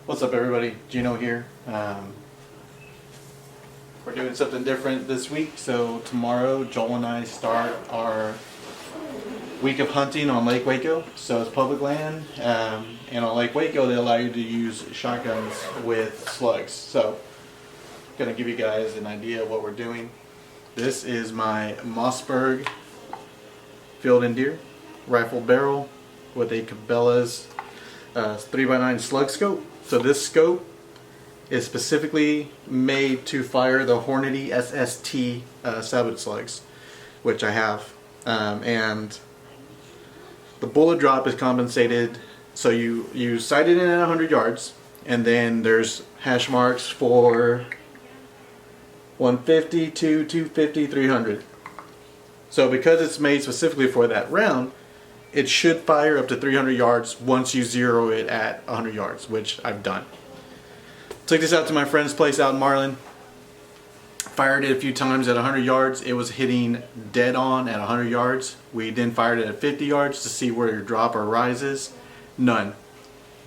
What's up, everybody? Gino here. We're doing something different this week. So tomorrow, Joel and I start our week of hunting on Lake Waco. So it's public land, and on Lake Waco, they allow you to use shotguns with slugs. So I'm gonna give you guys an idea of what we're doing. This is my Mossberg Field and Deer rifle barrel with a Cabela's 3x9 slug scope. So this scope is specifically made to fire the Hornady SST salvage slugs, which I have, and the bullet drop is compensated. So you sight it in at 100 yards, and then there's hash marks for 150, 250, 300. So because it's made specifically for that round, it should fire up to 300 yards once you zero it at 100 yards, which I've done. Took this out to my friend's place out in Marlin. Fired it a few times at 100 yards. It was hitting dead on at 100 yards. We then fired it at 50 yards to see where your drop or rise is. None.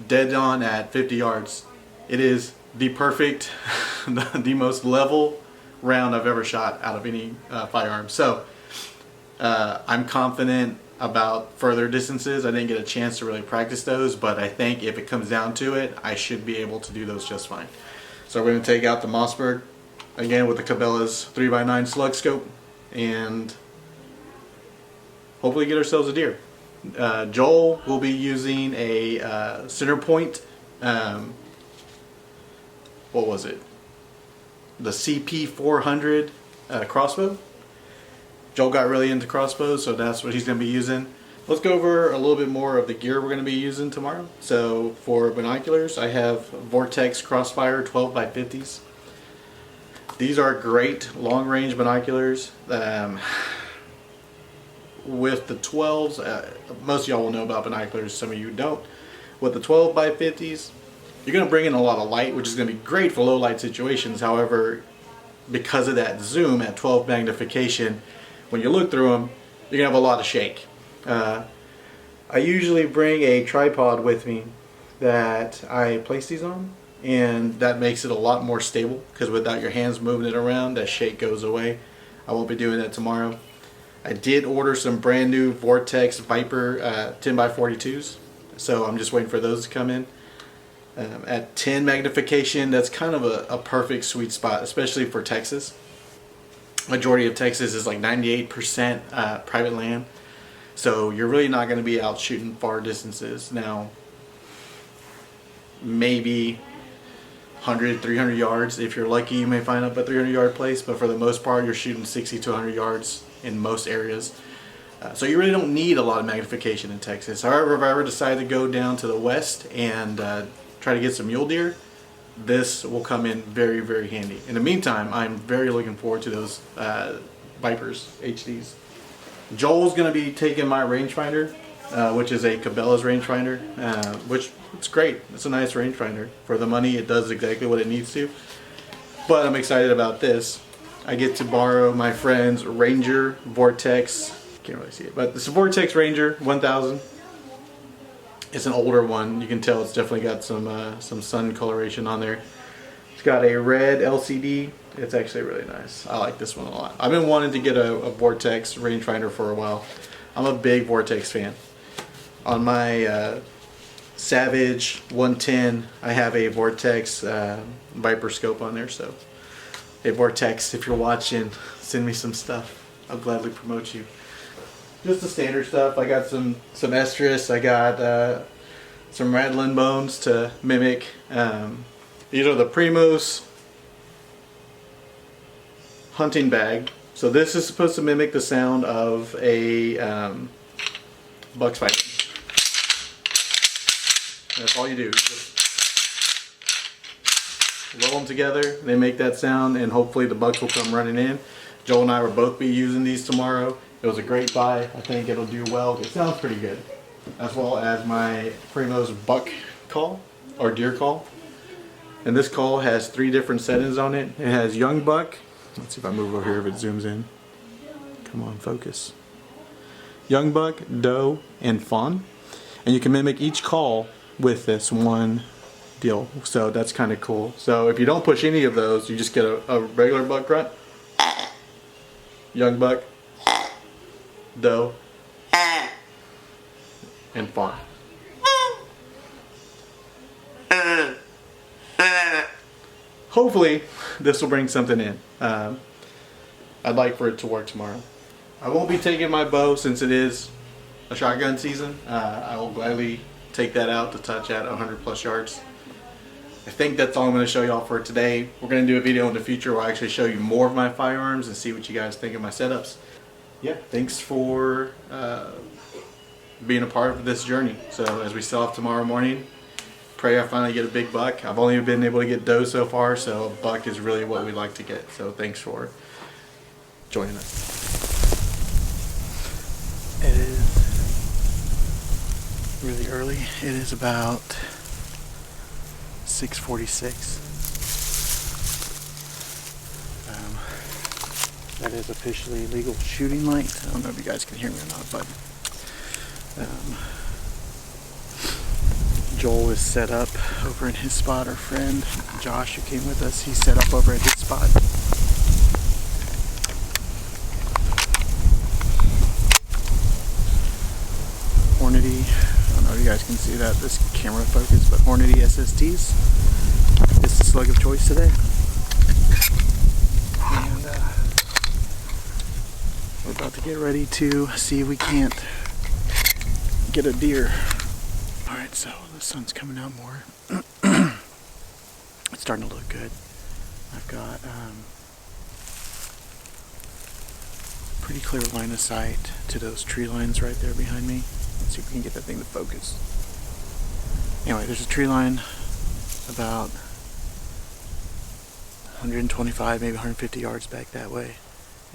Dead on at 50 yards. It is the perfect, the most level round I've ever shot out of any firearm. So I'm confident about further distances. I didn't get a chance to really practice those, but I think if it comes down to it, I should be able to do those just fine. So we're going to take out the Mossberg again with the Cabela's 3x9 slug scope and hopefully get ourselves a deer. Joel will be using a center point, what was it? The CP400 crossbow. Joel got really into crossbows, so that's what he's going to be using. Let's go over a little bit more of the gear we're going to be using tomorrow. So for binoculars, I have Vortex Crossfire 12x50s. These are great long-range binoculars. With the 12s, most of y'all will know about binoculars, some of you don't. With the 12x50s, you're going to bring in a lot of light, which is going to be great for low light situations. However, because of that zoom at 12 magnification, when you look through them, you're going to have a lot of shake. I usually bring a tripod with me that I place these on, and that makes it a lot more stable because without your hands moving it around, that shake goes away. I won't be doing that tomorrow. I did order some brand new Vortex Viper 10x42s, so I'm just waiting for those to come in. At 10 magnification, that's kind of a perfect sweet spot, especially for Texas. Majority of Texas is like 98% private land, so you're really not going to be out shooting far distances. Now, maybe 100, 300 yards. If you're lucky, you may find up a 300 yard place, but for the most part, you're shooting 60 to 100 yards in most areas. So you really don't need a lot of magnification in Texas. However, if I ever decide to go down to the west and try to get some mule deer, this will come in very, very handy. In the meantime, I'm very looking forward to those Vipers HDs. Joel's going to be taking my rangefinder, which is a Cabela's rangefinder, which it's great. It's a nice rangefinder. For the money, it does exactly what it needs to. But I'm excited about this. I get to borrow my friend's Ranger Vortex. Can't really see it, but it's a Vortex Ranger 1000. It's an older one. You can tell it's definitely got some sun coloration on there. It's got a red LCD. It's actually really nice. I like this one a lot. I've been wanting to get a Vortex rangefinder for a while. I'm a big Vortex fan. On my Savage 110, I have a Vortex Viper scope on there. So, hey Vortex, if you're watching, send me some stuff. I'll gladly promote you. Just the standard stuff. I got some estrus. I got some rattling bones to mimic. These are the Primos hunting bag. So this is supposed to mimic the sound of a buck fighting. That's all you do. Just roll them together. They make that sound, and hopefully the bucks will come running in. Joel and I will both be using these tomorrow. It was a great buy. I think it'll do well. It sounds pretty good. As well as my Primos buck call or deer call. And this call has 3 different settings on it. It has young buck. Let's see if I move over here if it zooms in. Come on, focus. Young buck, doe, and fawn. And you can mimic each call with this 1, deal. So that's kind of cool. So if you don't push any of those, you just get a regular buck grunt, young buck, doe, and fawn. Hopefully this will bring something in. I'd like for it to work tomorrow. I won't be taking my bow since it is a shotgun season. I will gladly take that out to touch at 100 plus yards. I think that's all I'm going to show y'all for today. We're going to do a video in the future where I actually show you more of my firearms and see what you guys think of my setups. Yeah, thanks for being a part of this journey. So as we set off tomorrow morning, pray I finally get a big buck. I've only been able to get doe so far, so a buck is really what we like to get. So thanks for joining us. It is really early. It is about 6:46. That is officially legal shooting light. I don't know if you guys can hear me or not, but Joel is set up over in his spot. Our friend Josh, who came with us, he's set up over at his spot. Hornady, I don't know if you guys can see that, this camera focus, but Hornady SSTs is the slug of choice today. And we're about to get ready to see if we can't get a deer. Alright, so the sun's coming out more. It's starting to look good. I've got pretty clear line of sight to those tree lines right there behind me. Let's see if we can get that thing to focus. Anyway, there's a tree line about 125, maybe 150 yards back that way.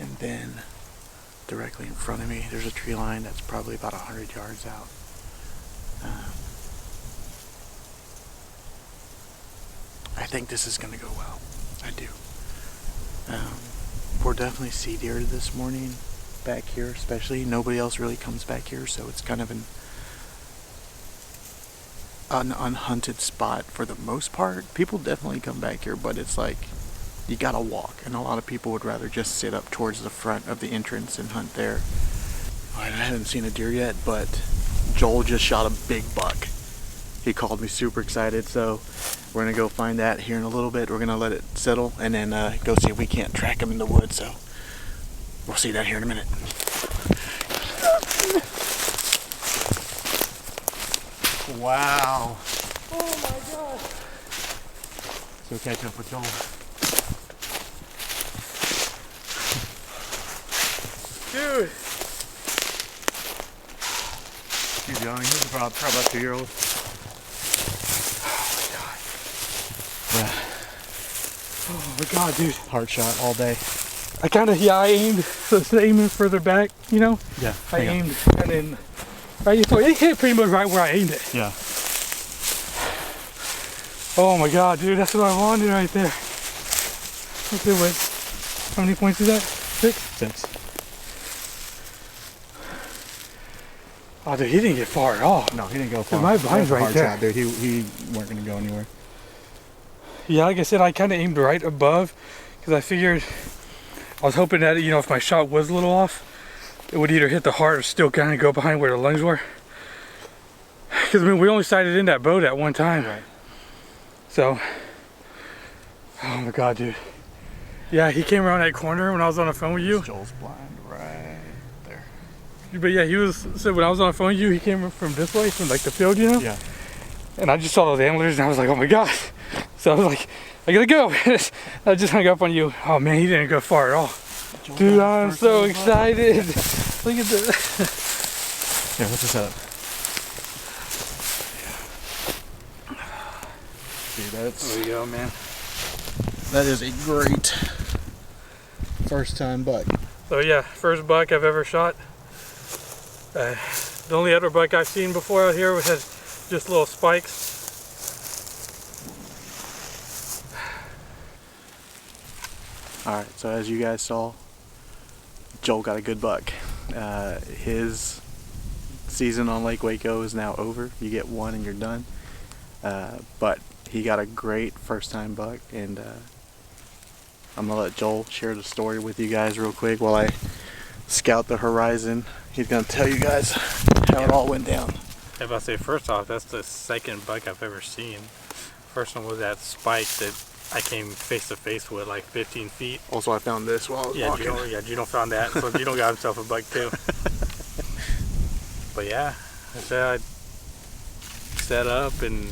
And then directly in front of me, there's a tree line that's probably about 100 yards out. I think this is going to go well. I do. We're definitely see deer this morning back here, especially. Nobody else really comes back here, so it's kind of an unhunted spot for the most part. People definitely come back here, but it's like you gotta walk, and a lot of people would rather just sit up towards the front of the entrance and hunt there. Alright, I haven't seen a deer yet, but Joel just shot a big buck. He called me super excited, so we're gonna go find that here in a little bit. We're gonna let it settle and then go see if we can't track him in the woods. So we'll see that here in a minute. Wow. Oh my god. So catch up with Joel. Dude. He's young. He's probably about 2-year-old. Oh my god, dude. Hard shot all day. I kind of, I aimed, so instead of aiming further back, you know? Yeah. I aimed and then, right, so it hit pretty much right where I aimed it. Yeah. Oh my god, dude, that's what I wanted right there. Okay, wait. How many points is that? 6? 6. Oh, dude, he didn't get far at all. No, he didn't go far. Dude, my blind's right hard there. Shot, dude. He weren't going to go anywhere. Yeah, like I said, I kind of aimed right above because I figured, I was hoping that, you know, if my shot was a little off, it would either hit the heart or still kind of go behind where the lungs were. Because, I mean, we only sighted in that boat at one time. Right. So, oh my god, dude. Yeah, he came around that corner when I was on the phone with you. Joel's blind right there. But yeah, he was, so when I was on the phone with you, he came from this way, from like the field, you know? Yeah. And I just saw those antlers and I was like, oh my god. So I was like, I gotta go. I just hung up on you. Oh man, he didn't go far at all. Joel, dude, I'm so excited. Look at this. Yeah, what's the setup? Dude, that's... There we go, man. That is a great first time buck. So yeah, first buck I've ever shot. The only other buck I've seen before out here has just little spikes. Alright, so as you guys saw, Joel got a good buck. His season on Lake Waco is now over. You get one and you're done. But he got a great first time buck, and I'm gonna let Joel share the story with you guys real quick while I scout the horizon. He's gonna tell you guys how it all went down. If I say, first off, that's the second buck I've ever seen. First one was that spike that I came face to face with, like 15 feet. Also, I found this while I was walking. Gino found that, so Gino got himself a buck too. But yeah, I said I'd set up, and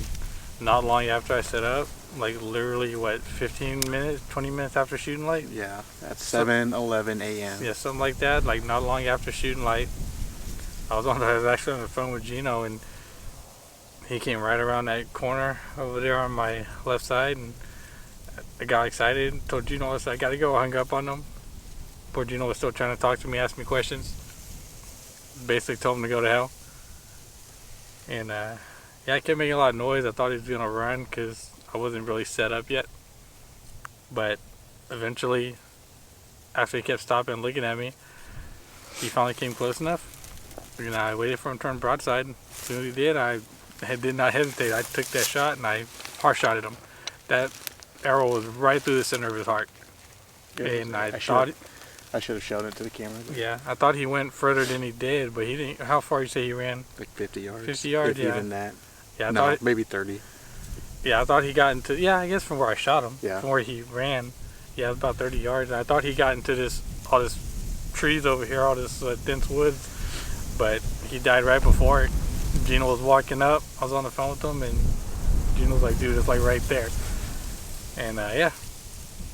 not long after I set up, like literally what, 15 minutes, 20 minutes after shooting light? Yeah, that's 7:11 a.m. Yeah, something like that. Like not long after shooting light, I was actually on the phone with Gino, and he came right around that corner over there on my left side, and I got excited, told Gino I gotta go, hung up on him. Poor Gino was still trying to talk to me, ask me questions. Basically told him to go to hell. And yeah, I kept making a lot of noise. I thought he was gonna run because I wasn't really set up yet. But eventually, after he kept stopping and looking at me, he finally came close enough. And I waited for him to turn broadside. As soon as he did, I did not hesitate. I took that shot and I heart-shotted him. That arrow was right through the center of his heart. And I thought... I should have shown it to the camera. Yeah, I thought he went further than he did, but he didn't. How far you say he ran? Like 50 yards. 50 yards, if yeah. Even that. Yeah, no, maybe 30. Yeah, I thought he got into... Yeah, I guess from where I shot him. Yeah. From where he ran. Yeah, it was about 30 yards. And I thought he got into all this trees over here, all this dense woods. But he died right before it. Gino was walking up. I was on the phone with him, and Gino was like, dude, it's like right there. And yeah,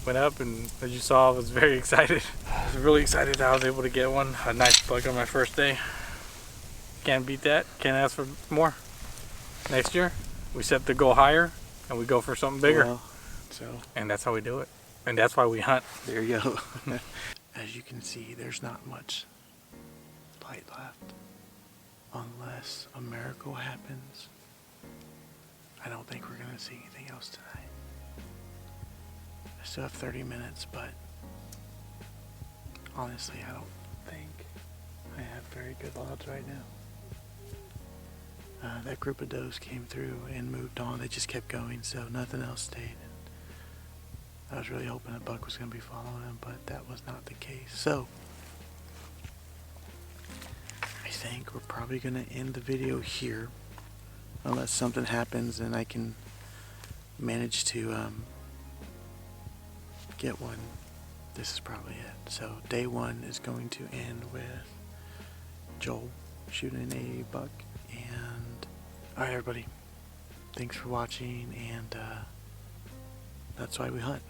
went up, and as you saw, I was very excited. I was really excited that I was able to get one. A nice buck on my first day. Can't beat that. Can't ask for more. Next year, we set the goal higher, and we go for something bigger. Well, and that's how we do it. And that's why we hunt. There you go. As you can see, there's not much light left. Unless a miracle happens, I don't think we're going to see anything else tonight. I still have 30 minutes, but honestly, I don't think I have very good odds right now. That group of does came through and moved on. They just kept going, so nothing else stayed. I was really hoping a buck was going to be following him, but that was not the case. So, I think we're probably going to end the video here. Unless something happens and I can manage to get one. This is probably it. So, day one is going to end with Joel shooting a buck. And, alright everybody. Thanks for watching, and that's why we hunt.